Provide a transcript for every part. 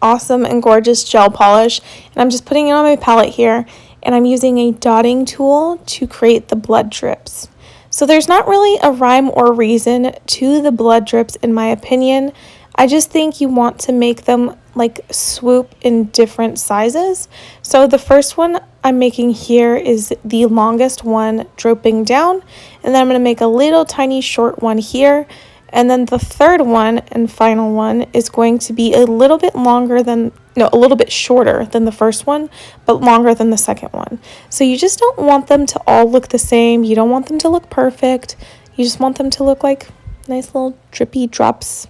awesome and gorgeous gel polish, and I'm just putting it on my palette here, and I'm using a dotting tool to create the blood drips. So there's not really a rhyme or reason to the blood drips in my opinion. I just think you want to make them like swoop in different sizes. So the first one I'm making here is the longest one drooping down, and then I'm going to make a little tiny short one here. And then the third one and final one is going to be a little bit longer than, no, a little bit shorter than the first one, but longer than the second one. So you just don't want them to all look the same. You don't want them to look perfect. You just want them to look like nice little drippy drops.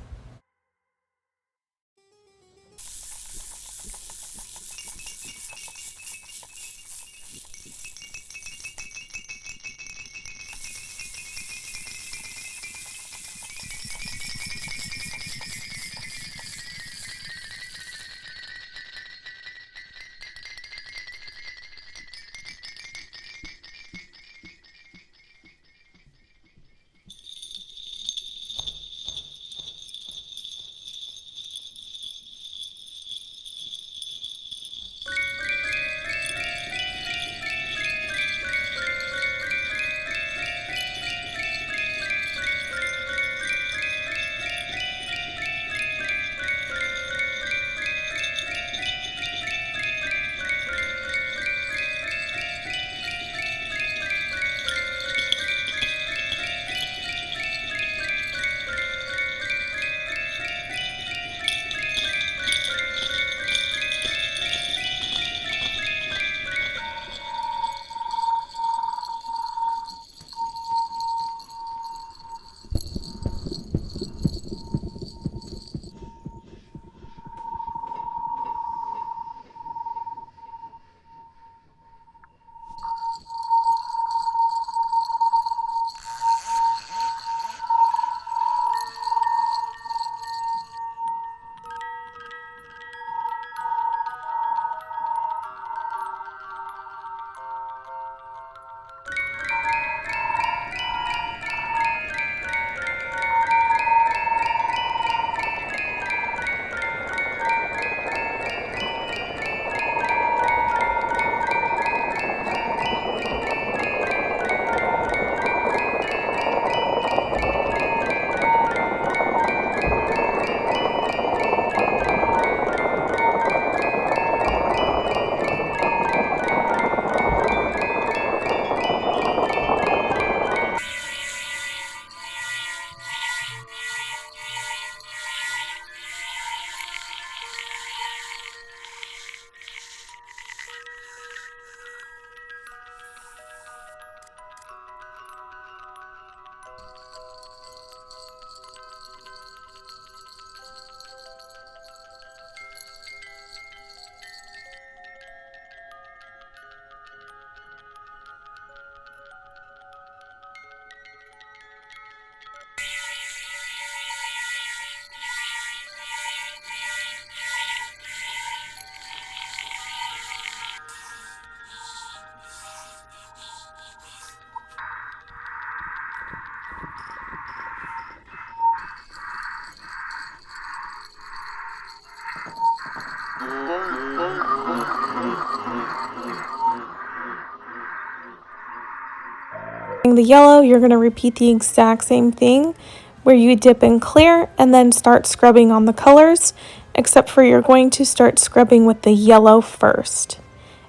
The yellow, you're going to repeat the exact same thing where you dip in clear and then start scrubbing on the colors, except for you're going to start scrubbing with the yellow first,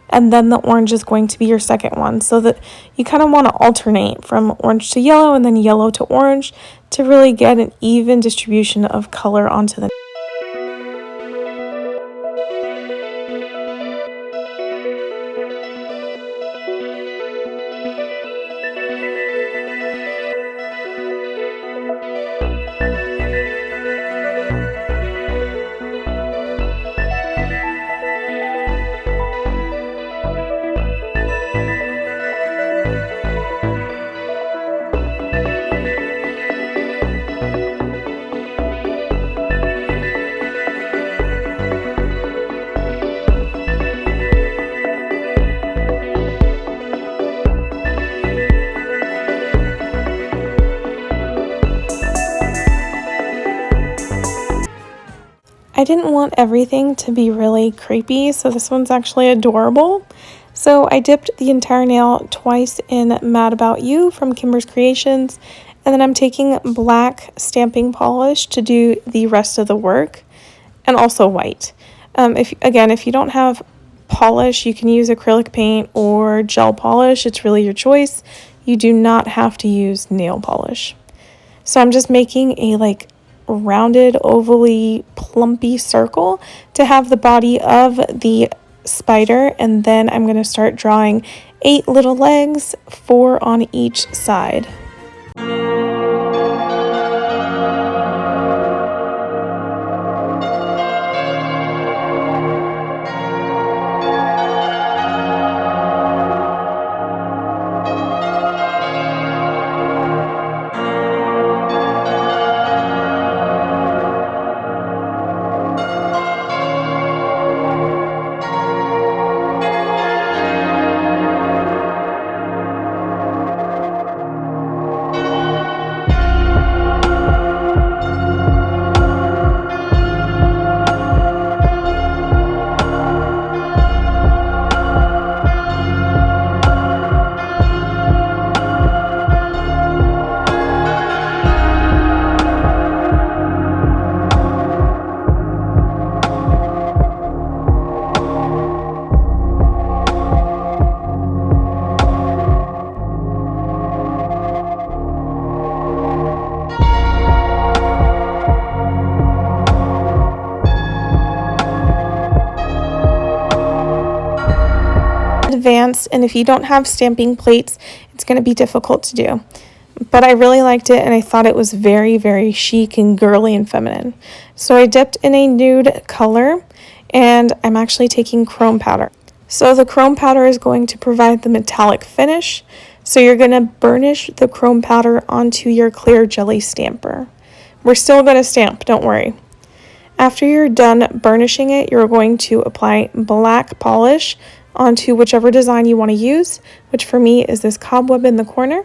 and then the orange is going to be your second one, so that you kind of want to alternate from orange to yellow and then yellow to orange to really get an even distribution of color onto the I didn't want everything to be really creepy, so this one's actually adorable. So I dipped the entire nail twice in Mad About You from Kimberz Kreations, and then I'm taking black stamping polish to do the rest of the work, and also white. If you don't have polish, you can use acrylic paint or gel polish. It's really your choice. You do not have to use nail polish. So I'm just making a rounded, ovally, plumpy circle to have the body of the spider, and then I'm going to start drawing 8 little legs, 4 on each side. Advanced, and if you don't have stamping plates, it's going to be difficult to do. But I really liked it, and I thought it was very, very chic and girly and feminine. So I dipped in a nude color, and I'm actually taking chrome powder. So the chrome powder is going to provide the metallic finish. So you're going to burnish the chrome powder onto your clear jelly stamper. We're still going to stamp, don't worry. After you're done burnishing it, you're going to apply black polish onto whichever design you want to use, which for me is this cobweb in the corner.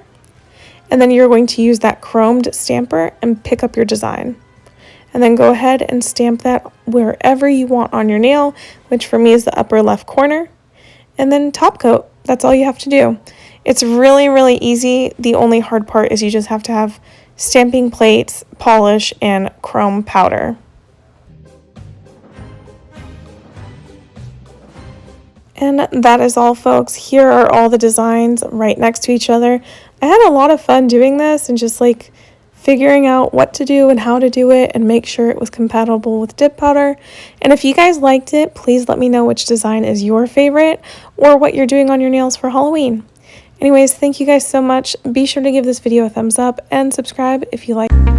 And then you're going to use that chromed stamper and pick up your design. And then go ahead and stamp that wherever you want on your nail, which for me is the upper left corner. And then top coat. That's all you have to do. It's really, really easy. The only hard part is you just have to have stamping plates, polish, and chrome powder. And that is all, folks. Here are all the designs right next to each other. I had a lot of fun doing this and just figuring out what to do and how to do it and make sure it was compatible with dip powder. And if you guys liked it, please let me know which design is your favorite or what you're doing on your nails for Halloween. Anyways, thank you guys so much. Be sure to give this video a thumbs up and subscribe if you like.